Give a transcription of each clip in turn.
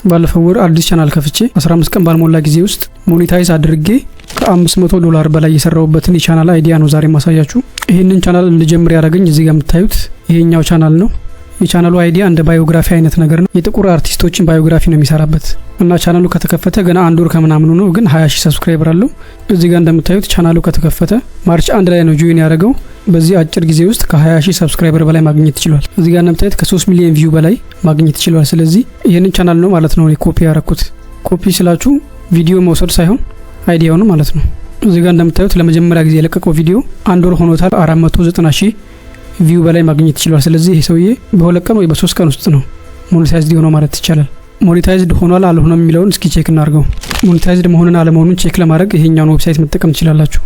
ባለፈው ወር አዲስ ቻናል ከፍቼ 15 ቀን ባልሞላ ጊዜ ውስጥ ሞኔታይዝ አድርጌ ከ$500 በላይ የሰራውበትን የቻናል አይዲያ ነው ዛሬ ማሳያችሁ። ይሄንን ቻናል እንድጀምር ያደረገኝ እዚህ ጋር የምታዩት ይሄኛው ቻናል ነው። የቻናሉ አይዲያ እንደ ባዮግራፊ አይነት ነገር ነው። የጥቁር አርቲስቶችን ባዮግራፊ ነው የሚሰራበት እና ቻናሉ ከተከፈተ ገና 1 ወር ከምናምኑ ነው፣ ግን 20,000 ሰብስክራይበር አለው። እዚህ ጋር እንደምታዩት ቻናሉ ከተከፈተ ማርች 1 ላይ ነው ጆይን ያደረገው። በዚህ አጭር ጊዜ ውስጥ ከ20,000 ሰብስክራይበር በላይ ማግኘት ይችላል። እዚህ ጋር እንደምታዩት ከ3 ሚሊዮን ቪው በላይ ማግኘት ይችላል። ስለዚህ ይሄንን ቻናል ነው ማለት ነው ኮፒ ያደረኩት። ኮፒ ስላችሁ ቪዲዮ መውሰድ ሳይሆን አይዲያው ነው ማለት ነው። እዚህ ጋር እንደምታዩት ለመጀመሪያ ጊዜ የለቀቀው ቪዲዮ 1 ወር ሆኖታል። 490,000 ቪው በላይ ማግኘት ይችላል። ስለዚህ ይሄ ሰውዬ በ2 ቀን ወይ በ3 ቀን ውስጥ ነው ሞኔታይዝድ ሆኖ ማለት ይቻላል። ሞኔታይዝድ ሆኗል አልሆነም የሚለውን እስኪ ቼክ እናድርገው። ሞኔታይዝድ መሆኑን አለመሆኑን ቼክ ለማድረግ ይሄኛውን ዌብሳይት መጠቀም ትችላላችሁ።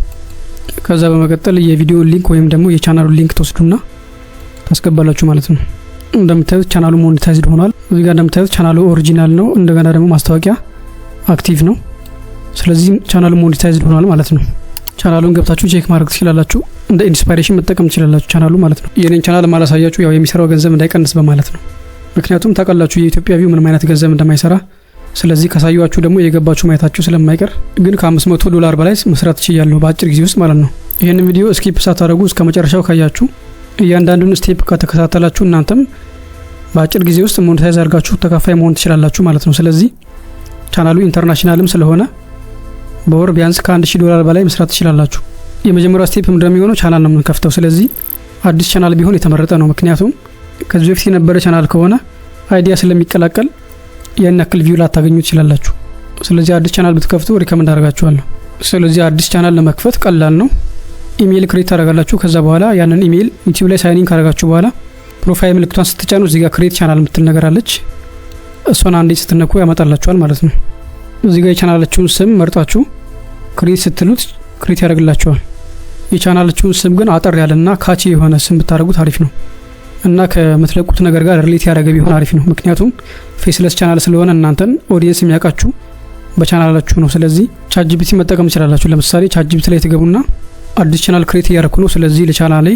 ከዛ በመቀጠል የቪዲዮ ሊንክ ወይም ደግሞ የቻናሉን ሊንክ ተወስዱና ታስገባላችሁ ማለት ነው። እንደምታዩት ቻናሉ ሞኔታይዝድ ሆኗል። እዚህ ጋር እንደምታዩት ቻናሉ ኦሪጂናል ነው፣ እንደገና ደግሞ ማስታወቂያ አክቲቭ ነው። ስለዚህ ቻናሉ ሞኔታይዝድ ሆኗል ማለት ነው። ቻናሉን ገብታችሁ ቼክ ማድረግ ትችላላችሁ። እንደ ኢንስፓይሬሽን መጠቀም ትችላላችሁ ቻናሉ ማለት ነው። የኔን ቻናል ማላሳያችሁ ያው የሚሰራው ገንዘብ እንዳይቀንስ በማለት ነው። ምክንያቱም ታውቃላችሁ የኢትዮጵያ ቪው ምንም አይነት ገንዘብ እንደማይሰራ። ስለዚህ ካሳያችሁ ደግሞ የገባችሁ ማየታችሁ ስለማይቀር ግን ከ$500 በላይ መስራት ትችያለሁ በአጭር ጊዜ ውስጥ ማለት ነው። ይሄንን ቪዲዮ ስኪፕ ሳታደርጉ እስከ መጨረሻው ካያችሁ እያንዳንዱን ስቴፕ ከተከታተላችሁ እናንተም በአጭር ጊዜ ውስጥ ሞኔታይዝ አድርጋችሁ ተካፋይ መሆን ትችላላችሁ ማለት ነው። ስለዚህ ቻናሉ ኢንተርናሽናልም ስለሆነ በወር ቢያንስ ከ$1,000 በላይ መስራት ትችላላችሁ። የመጀመሪያው ስቴፕ እንደሚሆነው ቻናል ነው የምንከፍተው። ስለዚህ አዲስ ቻናል ቢሆን የተመረጠ ነው። ምክንያቱም ከዚህ በፊት የነበረ ቻናል ከሆነ አይዲያ ስለሚቀላቀል ያን ያክል ቪው ላታገኙ ትችላላችሁ። ስለዚህ አዲስ ቻናል ብትከፍቱ ሪከመንድ አደርጋችኋለሁ። ስለዚህ አዲስ ቻናል ለመክፈት ቀላል ነው። ኢሜል ክሬት ታደርጋላችሁ። ከዛ በኋላ ያንን ኢሜል ዩቲዩብ ላይ ሳይን ኢን ካደረጋችሁ በኋላ ፕሮፋይል ምልክቷን ስትጫኑ እዚህ ጋር ክሬት ቻናል የምትል ነገር አለች። እሷን አንዴ ስትነኩ ያመጣላችኋል ማለት ነው። እዚህ ጋር የቻናላችሁን ስም መርጣችሁ ክሬት ስትሉት ክሬት ያደርግላችኋል። የቻናላችሁን ስም ግን አጠር ያለና ካቺ የሆነ ስም ብታደርጉት አሪፍ ነው እና ከምትለቁት ነገር ጋር ሪሌት ያደረገ ቢሆን አሪፍ ነው። ምክንያቱም ፌስለስ ቻናል ስለሆነ እናንተን ኦዲየንስ የሚያውቃችሁ በቻናላችሁ ነው። ስለዚህ ቻትጂፒቲ መጠቀም ትችላላችሁ። ለምሳሌ ቻትጂፒቲ ላይ ትገቡና አዲስ ቻናል ክሬት እያደረኩ ነው፣ ስለዚህ ለቻናሌ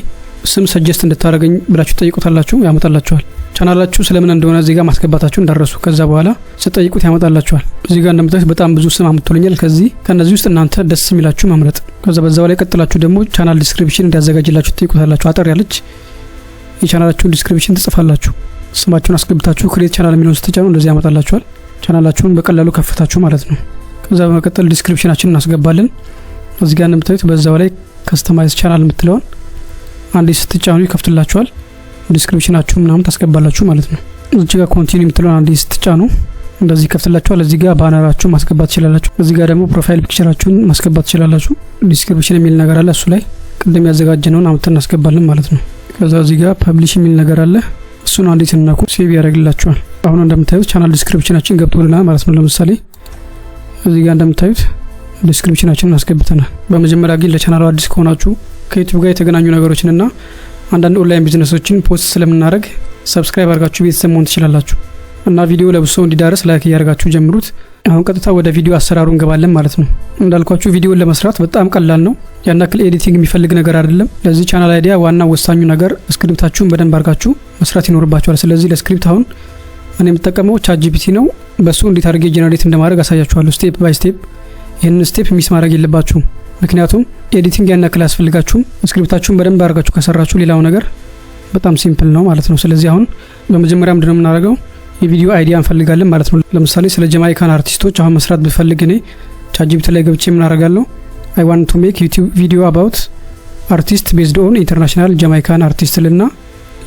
ስም ሰጀስት እንድታደርገኝ ብላችሁ ጠይቁታላችሁ፣ ያመጣላችኋል። ቻናላችሁ ስለምን እንደሆነ እዚህ ጋር ማስገባታችሁ እንዳረሱ። ከዛ በኋላ ስጠይቁት ያመጣላችኋል። እዚህ ጋር እንደምታዩት በጣም ብዙ ስም አምጥቶልኛል። ከነዚህ ውስጥ እናንተ ደስ የሚላችሁ መምረጥ። ከዛ በዛው ላይ ቀጥላችሁ ደግሞ ቻናል ዲስክሪፕሽን እንዲያዘጋጅላችሁ ጠይቁታላችሁ። አጠር ያለች የቻናላችሁን ዲስክሪፕሽን ትጽፋላችሁ። ስማችሁን አስገብታችሁ ክሬት ቻናል የሚለውን ስትጫኑ እንደዚህ ያመጣላችኋል። ቻናላችሁን በቀላሉ ከፍታችሁ ማለት ነው። ከዛ በመቀጠል ዲስክሪፕሽናችንን እናስገባለን። እዚህ ጋር እንደምታዩት በዛው ላይ ከስተማይዝ ቻናል የምትለውን አንዴ ስትጫኑ ይከፍትላችኋል። ዲስክሪፕሽናችሁ ምናምን ታስገባላችሁ ማለት ነው። እዚህ ጋር ኮንቲኒው የምትለውን አንዴ ስትጫኑ እንደዚህ ይከፍትላችኋል። እዚህ ጋር ባነራችሁን ማስገባት ትችላላችሁ። እዚህ ጋር ደግሞ ፕሮፋይል ፒክቸራችሁን ማስገባት ትችላላችሁ። ዲስክሪፕሽን የሚል ነገር አለ። እሱ ላይ ቅድም ያዘጋጀነውን አምጥተን እናስገባለን ማለት ነው። ከዛ እዚህ ጋር ፐብሊሽ የሚል ነገር አለ። እሱን አንዴ ስንነኩ ሴቭ ያደርግላችኋል። አሁን እንደምታዩት ቻናል ዲስክሪፕሽናችን ገብቶልናል ማለት ነው። ለምሳሌ እዚህ ጋር እንደምታዩት ዲስክሪፕሽናችንን አስገብተናል። በመጀመሪያ ግን ለቻናሉ አዲስ ከሆናችሁ ከዩቲዩብ ጋር የተገናኙ ነገሮችንና አንዳንድ ኦንላይን ቢዝነሶችን ፖስት ስለምናደርግ ሰብስክራይብ አድርጋችሁ ቤተሰብ መሆን ትችላላችሁ እና ቪዲዮ ለብሶ እንዲዳረስ ላይክ እያደረጋችሁ ጀምሩት። አሁን ቀጥታ ወደ ቪዲዮ አሰራሩ እንገባለን ማለት ነው። እንዳልኳችሁ ቪዲዮን ለመስራት በጣም ቀላል ነው። ያን ያክል ኤዲቲንግ የሚፈልግ ነገር አይደለም። ለዚህ ቻናል አይዲያ ዋና ወሳኙ ነገር ስክሪፕታችሁን በደንብ አድርጋችሁ መስራት ይኖርባችኋል። ስለዚህ ለስክሪፕት አሁን እኔ የምጠቀመው ቻትጂፒቲ ነው። በሱ እንዴት አድርጌ ጀነሬት እንደማድረግ አሳያችኋለሁ ስቴፕ ባይ ስቴፕ። ይህንን ስቴፕ ሚስ ማድረግ የለባችሁም፣ ምክንያቱም ኤዲቲንግ ያን ያክል አያስፈልጋችሁም። ስክሪፕታችሁን በደንብ አድርጋችሁ ከሰራችሁ ሌላው ነገር በጣም ሲምፕል ነው ማለት ነው። ስለዚህ አሁን በመጀመሪያ ምንድነው የምናደርገው የቪዲዮ አይዲያ እንፈልጋለን ማለት ነው። ለምሳሌ ስለ ጀማይካን አርቲስቶች አሁን መስራት ብፈልግ እኔ ቻትጂፒቲ ላይ ገብቼ ምን አደርጋለሁ I want to make YouTube video about artist based on international Jamaican artist ልና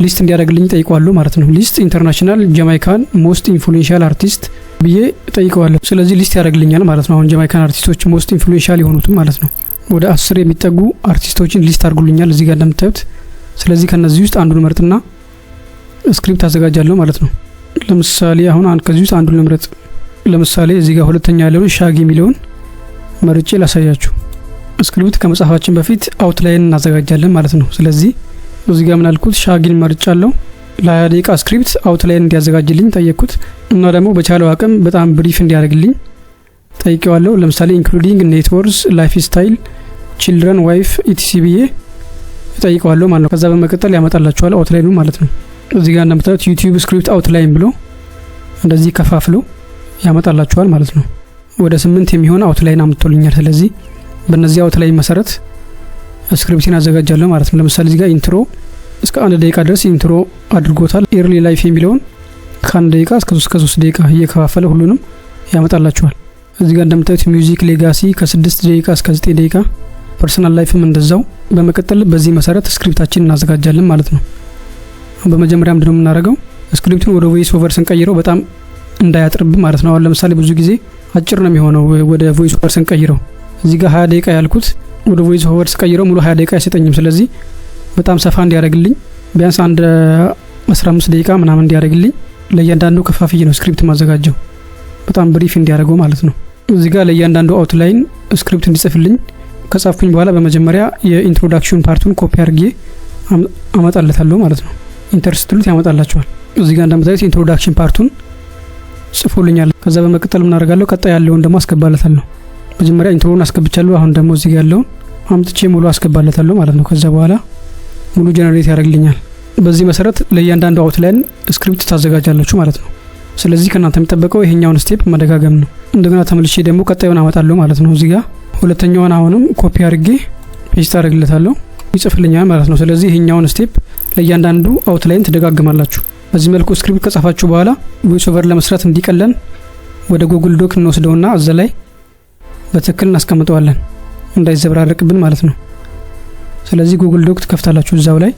ሊስት እንዲያደርግልኝ ጠይቀዋለሁ ማለት ነው። ሊስት ኢንተርናሽናል ጃማይካን ሞስት ኢንፍሉዌንሻል አርቲስት ብዬ ጠይቀዋለሁ። ስለዚህ ሊስት ያደርግልኛል ማለት ነው። አሁን ጃማይካን አርቲስቶች ሞስት ኢንፍሉዌንሻል የሆኑት ማለት ነው ወደ 10 የሚጠጉ አርቲስቶችን ሊስት አድርጉልኛል እዚህ ጋር እንደምታዩት። ስለዚህ ከነዚህ ውስጥ አንዱን መርጥና ስክሪፕት አዘጋጃለሁ ማለት ነው። ለምሳሌ አሁን ከዚህ ውስጥ አንዱን ልምረጥ። ለምሳሌ እዚህ ጋር ሁለተኛ ያለውን ሻጊ የሚለውን መርጬ ላሳያችሁ። ስክሪፕት ከመጻፋችን በፊት አውትላይን እናዘጋጃለን ማለት ነው። ስለዚህ እዚህ ጋር ምን አልኩት ሻጊን መርጫለሁ። ለ20 ደቂቃ ስክሪፕት አውትላይን እንዲያዘጋጅልኝ ጠየቅኩት እና ደግሞ በቻለው አቅም በጣም ብሪፍ እንዲያደርግልኝ ጠይቄዋለሁ። ለምሳሌ ኢንክሉዲንግ ኔትወርክስ ላይፍ ስታይል ቺልድረን ዋይፍ ኢቲሲ ብዬ ጠይቀዋለሁ ማለት ነው። ከዛ በመቀጠል ያመጣላችኋል አውትላይኑ ማለት ነው። እዚህ ጋር እንደምታዩት ዩቲዩብ ስክሪፕት አውትላይን ብሎ እንደዚህ ከፋፍሎ ያመጣላችኋል ማለት ነው። ወደ 8 የሚሆን አውትላይን አምጥቶልኛል። ስለዚህ በእነዚህ አውትላይን መሰረት ስክሪፕቲን አዘጋጃለሁ ማለት ነው። ለምሳሌ እዚህ ጋር ኢንትሮ እስከ 1 ደቂቃ ድረስ ኢንትሮ አድርጎታል። ኤርሊ ላይፍ የሚለውን ከ1 ደቂቃ እስከ 3 ደቂቃ እየከፋፈለ ሁሉንም ያመጣላችኋል። እዚህ ጋር እንደምታዩት ሚውዚክ ሌጋሲ ከ6 ደቂቃ እስከ 9 ደቂቃ፣ ፐርሰናል ላይፍም እንደዛው። በመቀጠል በዚህ መሰረት ስክሪፕታችንን እናዘጋጃለን ማለት ነው። በመጀመሪያ ምንድነው የምናደርገው? ስክሪፕቱን ወደ ቮይስ ኦቨር ስንቀይረው በጣም እንዳያጥርብ ማለት ነው። አሁን ለምሳሌ ብዙ ጊዜ አጭር ነው የሚሆነው ወደ ቮይስ ኦቨር ስንቀይረው። እዚህ ጋር 20 ደቂቃ ያልኩት ወደ ቮይስ ኦቨር ስቀይረው ሙሉ 20 ደቂቃ አይሰጠኝም። ስለዚህ በጣም ሰፋ እንዲያደርግልኝ ቢያንስ 15 ደቂቃ ምናምን እንዲያደርግልኝ ለእያንዳንዱ ከፋፍዬ ነው ስክሪፕት ማዘጋጀው፣ በጣም ብሪፍ እንዲያደርገው ማለት ነው። እዚህ ጋር ለእያንዳንዱ አውትላይን ስክሪፕት እንዲጽፍልኝ ከጻፍኩኝ በኋላ በመጀመሪያ የኢንትሮዳክሽን ፓርቱን ኮፒ አድርጌ አመጣለታለሁ ማለት ነው። ኢንተር ስትሉት ያመጣላችኋል። እዚህ ጋር እንደምታዩት ኢንትሮዳክሽን ፓርቱን ጽፎልኛል። ከዛ በመቀጠል ምን አደርጋለሁ? ቀጣይ ያለውን ደግሞ አስገባለታለሁ። መጀመሪያ ኢንትሮውን አስገብቻለሁ። አሁን ደግሞ እዚህ ጋር ያለውን አምጥቼ ሙሉ አስገባለታለሁ ማለት ነው። ከዛ በኋላ ሙሉ ጀነሬት ያደርግልኛል። በዚህ መሰረት ለእያንዳንዱ አውትላይን ስክሪፕት ታዘጋጃላችሁ ማለት ነው። ስለዚህ ከእናንተ የሚጠበቀው ይሄኛውን ስቴፕ መደጋገም ነው። እንደገና ተመልሼ ደግሞ ቀጣዩን አመጣለሁ ማለት ነው። እዚህ ጋር ሁለተኛውን አሁንም ኮፒ አድርጌ ፔስት አደርግለታለሁ፣ ይጽፍልኛል ማለት ነው። ስለዚህ ይሄኛውን ስቴፕ ለእያንዳንዱ አውትላይን ትደጋግማላችሁ። በዚህ መልኩ ስክሪፕት ከጻፋችሁ በኋላ ቮይስ ኦቨር ለመስራት እንዲቀለን ወደ ጉግል ዶክ እንወስደውና እዛ ላይ በትክክል እናስቀምጠዋለን እንዳይዘበራረቅብን ማለት ነው። ስለዚህ ጉግል ዶክ ትከፍታላችሁ። እዛው ላይ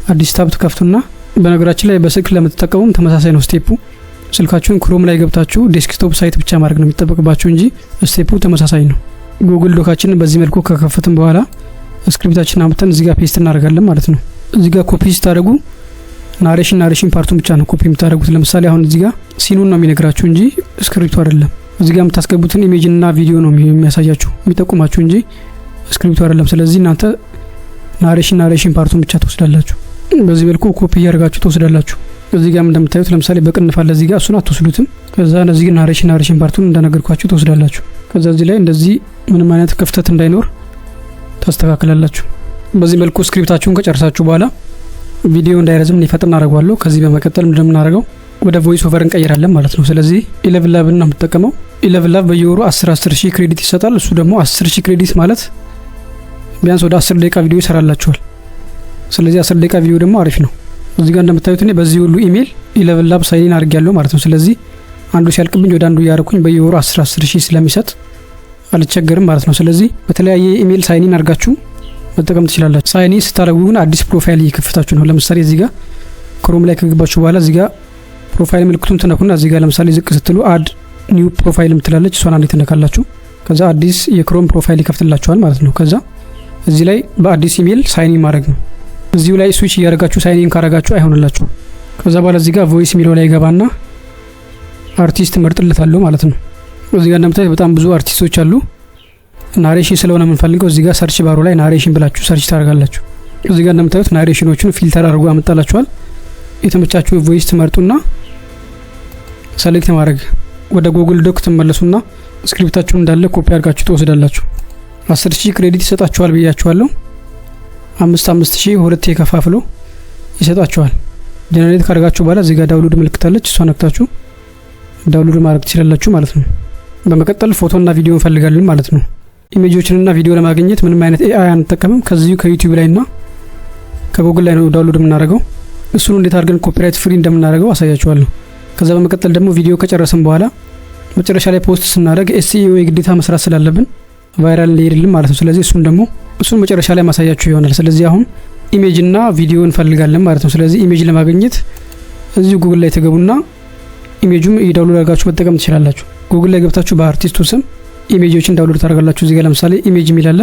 አዲስ ታብ ትከፍቱና በነገራችን ላይ በስልክ ለምትጠቀሙም ተመሳሳይ ነው ስቴፑ። ስልካችሁን ክሮም ላይ ገብታችሁ ዴስክቶፕ ሳይት ብቻ ማድረግ ነው የሚጠበቅባችሁ እንጂ ስቴፑ ተመሳሳይ ነው። ጉግል ዶካችንን በዚህ መልኩ ከከፈትን በኋላ ስክሪፕታችንን አምጥተን እዚህ ጋር ፔስት እናደርጋለን ማለት ነው። እዚህ ጋር ኮፒ ስታደርጉ ናሬሽን ፓርቱን ብቻ ነው ኮፒ የምታደርጉት። ለምሳሌ አሁን እዚህ ጋር ሲኑን ነው የሚነግራችሁ እንጂ ስክሪፕቱ አይደለም። እዚህ ጋር የምታስገቡትን ኢሜጅና ቪዲዮ ነው የሚያሳያችሁ የሚጠቁማችሁ እንጂ ስክሪፕቱ አይደለም። ስለዚህ እናንተ ናሬሽን ፓርቱን ብቻ ትወስዳላችሁ። በዚህ መልኩ ኮፒ እያደረጋችሁ ትወስዳላችሁ። እዚህ ጋር እንደምታዩት ለምሳሌ በቅንፍ አለ እዚህ ጋር፣ እሱን አትወስዱትም። ከዛ እዚህ ናሬሽን ፓርቱን እንደነገርኳችሁ ትወስዳላችሁ። ከዛ እዚህ ላይ እንደዚህ ምንም አይነት ክፍተት እንዳይኖር ታስተካክላላችሁ። በዚህ መልኩ ስክሪፕታችሁን ከጨረሳችሁ በኋላ ቪዲዮ እንዳይረዝም እንዲፈጥን አደርጋለሁ። ከዚህ በመቀጠል ምንድነው የምናደርገው? ወደ ቮይስ ኦቨር እንቀይራለን ማለት ነው። ስለዚህ 11 ላብ ነው የምጠቀመው። 11 ላብ በየወሩ 10,000 ክሬዲት ይሰጣል። እሱ ደግሞ 10,000 ክሬዲት ማለት ቢያንስ ወደ 10 ደቂቃ ቪዲዮ ይሰራላችኋል። ስለዚህ 10 ደቂቃ ቪዲዮ ደግሞ አሪፍ ነው። እዚህ ጋር እንደምታዩት እኔ በዚህ ሁሉ ኢሜል 11 ላብ ሳይን አድርጌያለሁ ማለት ነው። ስለዚህ አንዱ ሲያልቅብኝ ወደ አንዱ ያረኩኝ በየወሩ 10,000 ስለሚሰጥ አልቸገርም ማለት ነው። ስለዚህ በተለያየ ኢሜል ሳይን አድርጋችሁ መጠቀም ትችላላችሁ። ሳይን ስታደርጉ ግን አዲስ ፕሮፋይል እየከፈታችሁ ነው። ለምሳሌ እዚህ ጋር ክሮም ላይ ከገባችሁ በኋላ እዚህ ጋር ፕሮፋይል ምልክቱን ትነኩና እዚህ ጋር ለምሳሌ ዝቅ ስትሉ አድ ኒው ፕሮፋይል ምትላለች፣ እሷን አንዴ ትነካላችሁ። ከዛ አዲስ የክሮም ፕሮፋይል ይከፍትላችኋል ማለት ነው። ከዛ እዚህ ላይ በአዲስ ኢሜል ሳይን ማድረግ ነው። እዚሁ ላይ ስዊች እያደረጋችሁ ሳይን ካረጋችሁ አይሆንላችሁ። ከዛ በኋላ እዚህ ጋር ቮይስ ሚለው ላይ ገባና አርቲስት መርጥለታለሁ ማለት ነው። እዚህ ጋር እንደምታዩት በጣም ብዙ አርቲስቶች አሉ። ናሬሽን ስለሆነ የምንፈልገው እዚህ ጋር ሰርች ባሩ ላይ ናሬሽን ብላችሁ ሰርች ታደርጋላችሁ። እዚህ ጋር እንደምታዩት ናሬሽኖቹን ፊልተር አድርጎ ያመጣላችኋል። የተመቻችሁ ቮይስ ትመርጡና ሰሌክት ማድረግ ወደ ጉግል ዶክ ትመለሱና ስክሪፕታችሁን እንዳለ ኮፒ አድርጋችሁ ትወስዳላችሁ። 10,000 ክሬዲት ይሰጣችኋል ብያችኋለሁ። 5,000 ሁለቴ ከፋፍሎ ይሰጣችኋል። ጀነሬት ካደረጋችሁ በኋላ እዚህ ጋር ዳውንሎድ ምልክታለች፣ እሷን ነክታችሁ ዳውንሎድ ማድረግ ትችላላችሁ ማለት ነው። በመቀጠል ፎቶና ቪዲዮ እንፈልጋለን ማለት ነው። ኢሜጆችንና ቪዲዮ ለማግኘት ምንም አይነት ኤአይ አንጠቀምም። ከዚሁ ከዩቲዩብ ላይና ከጉግል ላይ ነው ዳውንሎድ የምናደርገው። እሱን እንዴት አድርገን ኮፒራይት ፍሪ እንደምናደርገው አሳያችኋለሁ። ከዛ በመቀጠል ደግሞ ቪዲዮ ከጨረስን በኋላ መጨረሻ ላይ ፖስት ስናደርግ ኤስኢኦ የግዴታ መስራት ስላለብን ቫይራል እንዲሄድልን ማለት ነው። ስለዚህ እሱን መጨረሻ ላይ ማሳያችሁ ይሆናል። ስለዚህ አሁን ኢሜጅና ቪዲዮ እንፈልጋለን ማለት ነው። ስለዚህ ኢሜጅ ለማግኘት እዚሁ ጉግል ላይ ተገቡና ኢሜጁን ዳውንሎድ አድርጋችሁ መጠቀም ትችላላችሁ። ጉግል ላይ ገብታችሁ በአርቲስቱ ስም ኢሜጆችን ዳውንሎድ ታደርጋላችሁ። እዚህ ጋር ለምሳሌ ኢሜጅ የሚላለ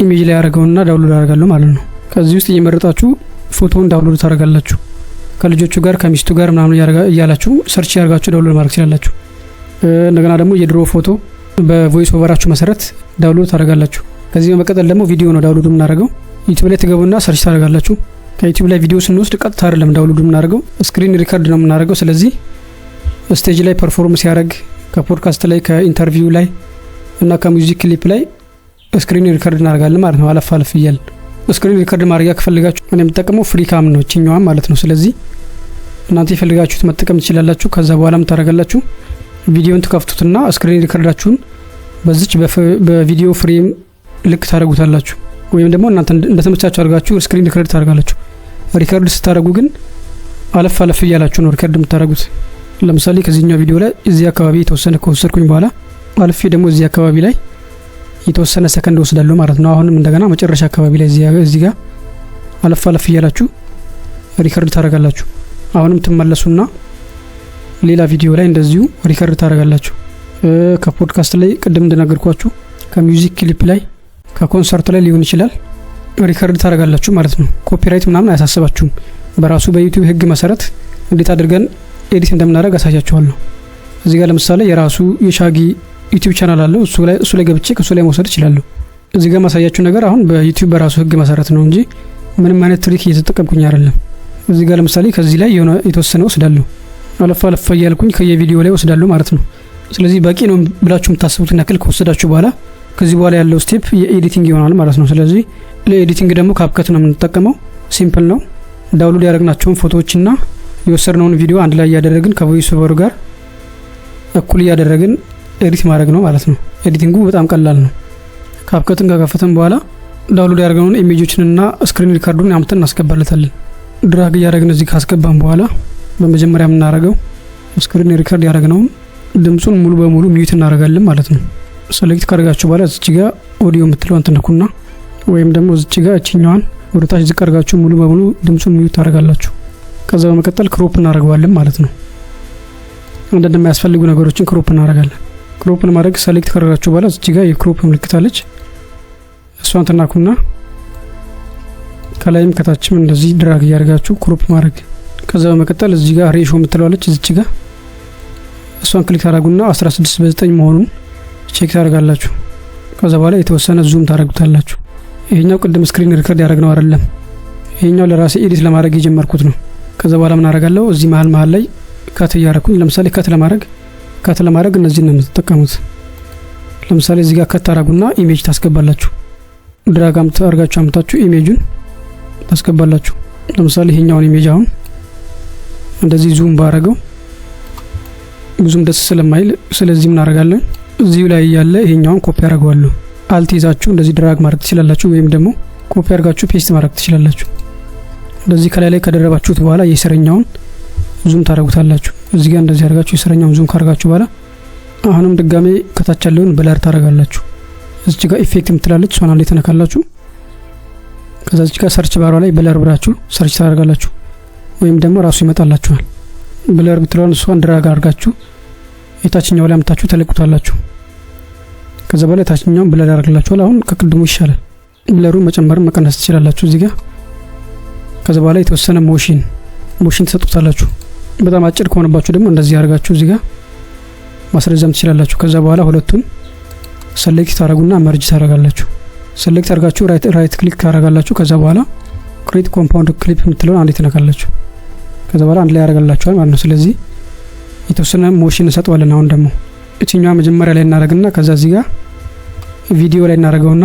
ኢሜጅ ላይ ያደርገውና ዳውንሎድ አደርጋለሁ ማለት ነው። ከዚህ ውስጥ እየመረጣችሁ ፎቶውን ዳውንሎድ ታደርጋላችሁ። ከልጆቹ ጋር ከሚስቱ ጋር ምናምን እያላችሁ ሰርች ያደርጋችሁ ዳውንሎድ ማድረግ ትችላላችሁ። እንደገና ደግሞ የድሮ ፎቶ በቮይስ ኦቨራችሁ መሰረት ዳውንሎድ ታደርጋላችሁ። ከዚህ በመቀጠል ደግሞ ቪዲዮ ነው ዳውንሎድ የምናደርገው። ዩቲዩብ ላይ ትገቡና ሰርች ታደርጋላችሁ። ከዩቲዩብ ላይ ቪዲዮ ስንወስድ ቀጥታ አይደለም ዳውንሎድ የምናደርገው፣ ስክሪን ሪከርድ ነው የምናደርገው። ስለዚህ ስቴጅ ላይ ፐርፎርም ሲያደርግ ከፖድካስት ላይ ከኢንተርቪው ላይ እና ከሙዚክ ክሊፕ ላይ ስክሪን ሪከርድ እናደርጋለን ማለት ነው። አለፍ እያል ስክሪን ሪከርድ ማድረጊያ ከፈልጋችሁ እኔ የምጠቀመው ፍሪ ካም ነው እቺኛዋ ማለት ነው። ስለዚህ እናንተ የፈልጋችሁት መጠቀም ትችላላችሁ። ከዛ በኋላም ታደርጋላችሁ ቪዲዮን ተከፍቱትና ስክሪን ሪከርዳችሁን በዚች በቪዲዮ ፍሬም ልክ ታደርጉታላችሁ። ወይም ደግሞ እናንተ እንደተመቻችሁ አድርጋችሁ ስክሪን ሪከርድ ታደርጋላችሁ። ሪከርድ ስታደርጉ ግን አለፍ እያላችሁ ነው ሪከርድ የምታደርጉት። ለምሳሌ ከዚህኛው ቪዲዮ ላይ እዚህ አካባቢ የተወሰነ ከወሰድኩኝ በኋላ አልፌ ደግሞ እዚህ አካባቢ ላይ የተወሰነ ሰከንድ ወስዳለሁ ማለት ነው። አሁንም እንደገና መጨረሻ አካባቢ ላይ እዚህ ጋር አለፍ እያላችሁ ሪከርድ ታደርጋላችሁ። አሁንም ትመለሱና ሌላ ቪዲዮ ላይ እንደዚሁ ሪከርድ ታደርጋላችሁ። ከፖድካስት ላይ ቅድም እንደነገርኳችሁ ከሚውዚክ ክሊፕ ላይ ከኮንሰርት ላይ ሊሆን ይችላል ሪከርድ ታደርጋላችሁ ማለት ነው። ኮፒራይት ምናምን አያሳስባችሁም። በራሱ በዩቲዩብ ህግ መሰረት እንዴት አድርገን ኤዲት እንደምናደርግ አሳያችኋለሁ። እዚህ ጋር ለምሳሌ የራሱ የሻጊ ዩቲዩብ ቻናል አለው። እሱ ላይ ገብቼ ከሱ ላይ መውሰድ እችላለሁ። እዚህ ጋር ማሳያችሁ ነገር አሁን በዩቲዩብ በራሱ ህግ መሰረት ነው እንጂ ምንም አይነት ትሪክ እየተጠቀምኩኝ አይደለም። እዚህ ጋር ለምሳሌ ከዚህ ላይ የሆነ የተወሰነ ወስዳለሁ። አለፍ እያልኩኝ ከየቪዲዮ ላይ ወስዳለሁ ማለት ነው። ስለዚህ በቂ ነው ብላችሁ የምታስቡትን ያክል ከወሰዳችሁ በኋላ ከዚህ በኋላ ያለው ስቴፕ የኤዲቲንግ ይሆናል ማለት ነው። ስለዚህ ለኤዲቲንግ ደግሞ ካፕከት ነው የምንጠቀመው። ሲምፕል ነው። ዳውንሎድ ያደረግናቸውን ፎቶዎችና የወሰድነውን ቪዲዮ አንድ ላይ እያደረግን ከቮይስ ኦቨር ጋር እኩል እያደረግን ኤዲት ማድረግ ነው ማለት ነው። ኤዲቲንጉ በጣም ቀላል ነው። ካፕከትን ከከፈተን በኋላ ዳውንሎድ ያደረግነውን ኢሜጆችንና ስክሪን ሪካርዱን አምጥተን እናስገባለታለን። ድራግ እያደረግን እዚህ ካስገባን በኋላ በመጀመሪያ የምናደርገው ስክሪን ሪካርድ ያደረግነውን ድምጹን ሙሉ በሙሉ ሚዩት እናደርጋለን ማለት ነው። ሴሌክት ካደረጋችሁ በኋላ እዚች ጋር ኦዲዮ የምትለውን ትነኩና ወይም ደግሞ እዚች ጋር እቺኛዋን ወደ ታች ዝቅ አድርጋችሁ ሙሉ በሙሉ ድምጹን ሚዩት ታደርጋላችሁ። ከዛ በመቀጠል ክሮፕ እናደርገዋለን ማለት ነው። አንዳንድ የማያስፈልጉ ነገሮችን ክሮፕ እናደርጋለን። ክሮፕ ለማድረግ ሴሌክት ካደረጋችሁ በኋላ እዚች ጋር የክሮፕ ምልክት አለች። እሷን ትናኩና ከላይም ከታችም እንደዚህ ድራግ እያደረጋችሁ ክሮፕ ማድረግ። ከዛ በመቀጠል እዚህ ጋር ሬሾ የምትለዋለች እዚች ጋር እሷን ክሊክ ታደርጉና 16:9 መሆኑን ቼክ ታደርጋላችሁ። ከዛ በኋላ የተወሰነ ዙም ታደርጉታላችሁ። ይሄኛው ቅድም ስክሪን ሪከርድ ያደረግነው አይደለም። ይሄኛው ለራሴ ኤዲት ለማድረግ የጀመርኩት ነው። ከዛ በኋላ ምን አደርጋለሁ እዚህ መሀል ላይ ካት እያደረኩኝ ለምሳሌ ካት ለማድረግ እነዚህ ነው የምትጠቀሙት። ለምሳሌ እዚህ ጋር ካት ታደርጉና ኢሜጅ ታስገባላችሁ። ድራግ አድርጋችሁ አምጣችሁ ኢሜጁን ታስገባላችሁ። ለምሳሌ ይሄኛውን ኢሜጅ አሁን እንደዚህ ዙም ባረገው ብዙም ደስ ስለማይል ስለዚህ ምን አደርጋለሁ እዚሁ ላይ ያለ ይሄኛውን ኮፒ አደርገዋለሁ። አልት ይዛችሁ እንደዚህ ድራግ ማድረግ ትችላላችሁ፣ ወይም ደግሞ ኮፒ አድርጋችሁ ፔስት ማድረግ ትችላላችሁ። እንደዚህ ከላይ ላይ ከደረባችሁት በኋላ የስረኛውን ዙም ታደርጉታላችሁ። እዚህ ጋር እንደዚህ አድርጋችሁ የስረኛውን ዙም ካደረጋችሁ በኋላ አሁንም ድጋሜ ከታች ያለውን ብለር ታደርጋላችሁ። እዚህ ጋር ኢፌክት የምትላለች እሷን አንዴ ተነካላችሁ። ከዛ እዚህ ጋር ሰርች ባሯ ላይ ብለር ብላችሁ ሰርች ታደርጋላችሁ፣ ወይም ደግሞ ራሱ ይመጣላችኋል። ብለር ብትለውን እሷን ድራግ አድርጋችሁ የታችኛው ላይ አምጣችሁ ተለቁታላችሁ። ከዛ በኋላ የታችኛውን ብለር ያደርግላችኋል። አሁን ከቅድሙ ይሻላል። ብለሩን መጨመርም መቀነስ ትችላላችሁ እዚህ ጋር። ከዛ በኋላ የተወሰነ ሞሽን ተሰጡታላችሁ። በጣም አጭር ከሆነባችሁ ደግሞ እንደዚህ አድርጋችሁ እዚህ ጋር ማስረዘም ትችላላችሁ። ከዛ በኋላ ሁለቱን ሴሌክት ታደርጉና መርጅ ታደርጋላችሁ። ሴሌክት አድርጋችሁ ራይት ክሊክ ታደርጋላችሁ። ከዛ በኋላ ክሬት ኮምፓውንድ ክሊፕ የምትለውን አንዴ ትነካላችሁ። ከዛ በኋላ አንድ ላይ ያደርጋላችኋል ማለት ነው። ስለዚህ የተወሰነ ሞሽን እንሰጠዋለን። አሁን ደግሞ እቺኛዋ መጀመሪያ ላይ እናደርግና ከዛ እዚህ ጋር ቪዲዮ ላይ እናደርገውና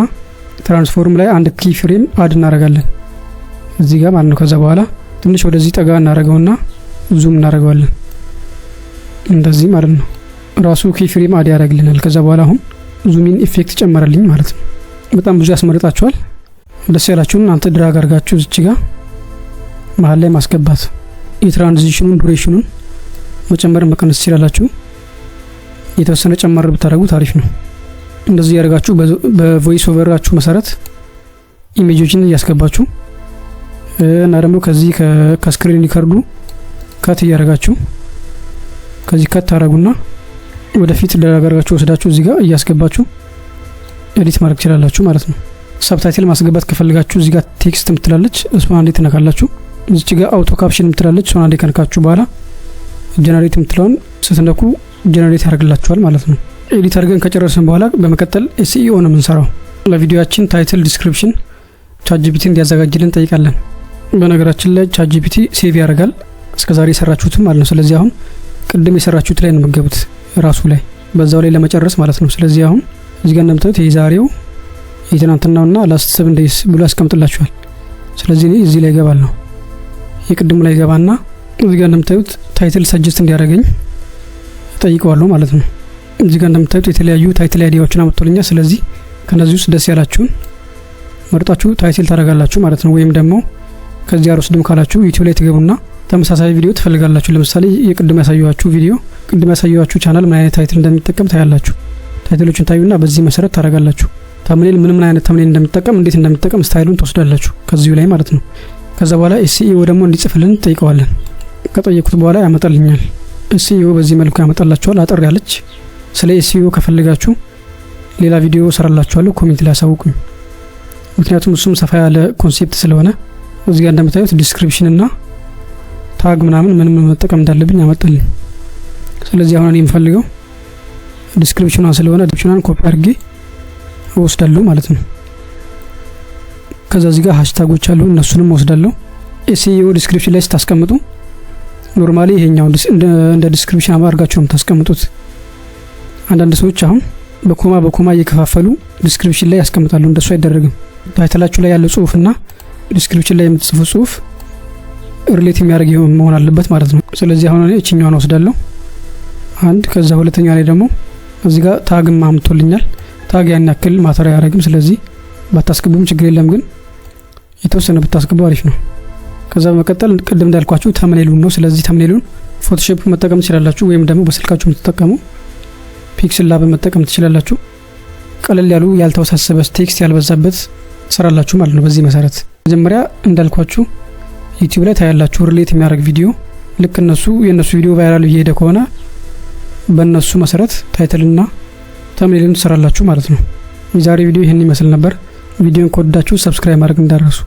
ትራንስፎርም ላይ አንድ ኪ ፍሬም አድ እናደርጋለን እዚህ ጋር ማለት ነው። ከዛ በኋላ ትንሽ ወደዚህ ጠጋ እናደርገውና ዙም እናደርገዋለን እንደዚህ ማለት ነው። ራሱ ኪ ፍሬም አድ ያደርግልናል። ከዛ በኋላ አሁን ዙሚን ኢፌክት ጨመረልኝ ማለት ነው። በጣም ብዙ ያስመርጣችኋል። ደስ ያላችሁን እናንተ ድራግ አድርጋችሁ እዚህ ጋር መሀል ላይ ማስገባት፣ የትራንዚሽኑን ዱሬሽኑን መጨመር መቀነስ ትችላላችሁ። የተወሰነ ጨመር ብታደርጉት አሪፍ ነው። እንደዚህ ያደርጋችሁ በቮይስ ኦቨራችሁ መሰረት ኢሜጆችን እያስገባችሁ እና ደግሞ ከዚህ ከስክሪን ሪከርዱ ካት እያደረጋችሁ ከዚህ ካት ታደርጉና ወደፊት ደጋጋችሁ ወስዳችሁ እዚህ ጋር እያስገባችሁ ኤዲት ማድረግ ትችላላችሁ ማለት ነው። ሰብታይትል ማስገባት ከፈልጋችሁ እዚህ ጋር ቴክስት ምትላለች እሷን አንዴ ተነካላችሁ። እዚህ ጋር አውቶ ካፕሽን ምትላለች እሷን አንዴ ከነካችሁ በኋላ ጀነሬት ምትለውን ስትነኩ ጀነሬት ያደርግላችኋል ማለት ነው። ኤዲት አድርገን ከጨረስን በኋላ በመቀጠል ኤስኢኦ ነው የምንሰራው። ለቪዲዮአችን ታይትል ዲስክሪፕሽን ቻትጂፒቲ እንዲያዘጋጅልን ጠይቃለን። በነገራችን ላይ ቻትጂፒቲ ሴቭ ያደርጋል እስከዛሬ የሰራችሁትም ማለት ነው። ስለዚህ አሁን ቅድም የሰራችሁት ላይ ነው የምትገቡት ራሱ ላይ በዛው ላይ ለመጨረስ ማለት ነው። ስለዚህ አሁን እዚህ ጋር እንደምታዩት የዛሬው የትናንትናውና ላስት 7 ዴይስ ብሎ ያስቀምጥላችኋል። ስለዚህ እኔ እዚህ ላይ ገባለሁ። የቅድሙ ላይ ገባና እዚህ ጋር እንደምታዩት ታይትል ሰጀስት እንዲያደርገኝ ጠይቀዋለሁ ማለት ነው። እዚህ ጋር እንደምታዩት የተለያዩ ታይትል አይዲያዎችን አመጥቶልኛል። ስለዚህ ከነዚህ ውስጥ ደስ ያላችሁን መርጣችሁ ታይትል ታደርጋላችሁ ማለት ነው። ወይም ደግሞ ከዚህ አልወስድም ካላችሁ ዩቲዩብ ላይ ትገቡና ተመሳሳይ ቪዲዮ ትፈልጋላችሁ። ለምሳሌ ቅድም ያሳየኋችሁ ቻናል ምን አይነት ታይትል እንደሚጠቀም ታያላችሁ። ታይትሎችን ታዩና በዚህ መሰረት ታደርጋላችሁ። ተምኔል ምን አይነት ተምኔል እንደሚጠቀም እንዴት እንደሚጠቀም ስታይሉን ትወስዳላችሁ ከዚሁ ላይ ማለት ነው። ከዛ በኋላ ኤስኢኦ ደግሞ እንዲጽፍልን ጠይቀዋለን። ከጠየቁት በኋላ ያመጣልኛል። ኤስኢኦ በዚህ መልኩ ያመጣላችኋል። አጠር ያለች ስለ ኤስኢኦ ከፈልጋችሁ ሌላ ቪዲዮ ሰራላችኋለሁ። ኮሜንት ላይ አሳውቁኝ። ምክንያቱም እሱም ሰፋ ያለ ኮንሴፕት ስለሆነ እዚህ ጋር እንደምታዩት ዲስክሪፕሽን እና ታግ ምናምን መጠቀም እንዳለብኝ ያመጣልኝ። ስለዚህ አሁን እኔ የምፈልገው ዲስክሪፕሽኗን ስለሆነ ዲስክሪፕሽኗን ኮፒ አድርጌ ወስዳለሁ ማለት ነው። ከዛ እዚህ ጋር ሃሽታጎች አሉ እነሱንም ወስዳለሁ። ኤስኢኦ ዲስክሪፕሽን ላይ ስታስቀምጡ ኖርማሊ ይሄኛው እንደ ዲስክሪፕሽን አድርጋችሁ ነው ታስቀምጡት። አንዳንድ ሰዎች አሁን በኮማ እየከፋፈሉ ዲስክሪፕሽን ላይ ያስቀምጣሉ። እንደሱ አይደረግም። ታይትላችሁ ላይ ያለው ጽሁፍና ዲስክሪፕሽን ላይ የምትጽፉት ጽሁፍ ሪሌት የሚያደርግ መሆን አለበት ማለት ነው። ስለዚህ አሁን እኔ እቺኛውን ወስዳለሁ አንድ። ከዛ ሁለተኛ ላይ ደግሞ እዚህ ጋር ታግ ማምቶልኛል። ታግ ያን ያክል ማተር አያደርግም። ስለዚህ ባታስገቡም ችግር የለም፣ ግን የተወሰነ ብታስገቡ አሪፍ ነው። ከዛ በመቀጠል ቅድም እንዳልኳችሁ ተምኔሉን ነው። ስለዚህ ተምኔሉን ፎቶሾፕ መጠቀም ትችላላችሁ፣ ወይም ደግሞ በስልካችሁ የምትጠቀሙ ፒክስል ላብ መጠቀም ትችላላችሁ። ቀለል ያሉ ያልተወሳሰበ ቴክስት ያልበዛበት ሰራላችሁ ማለት ነው። በዚህ መሰረት መጀመሪያ እንዳልኳችሁ ዩቲዩብ ላይ ታያላችሁ ሪሌት የሚያደርግ ቪዲዮ። ልክ የነሱ ቪዲዮ ቫይራል እየሄደ ከሆነ በእነሱ መሰረት ታይትልና ተምኔልን ትሰራላችሁ ማለት ነው። የዛሬ ቪዲዮ ይህን ይመስል ነበር። ቪዲዮን ከወደዳችሁ ሰብስክራይብ ማድረግ እንዳትረሱ።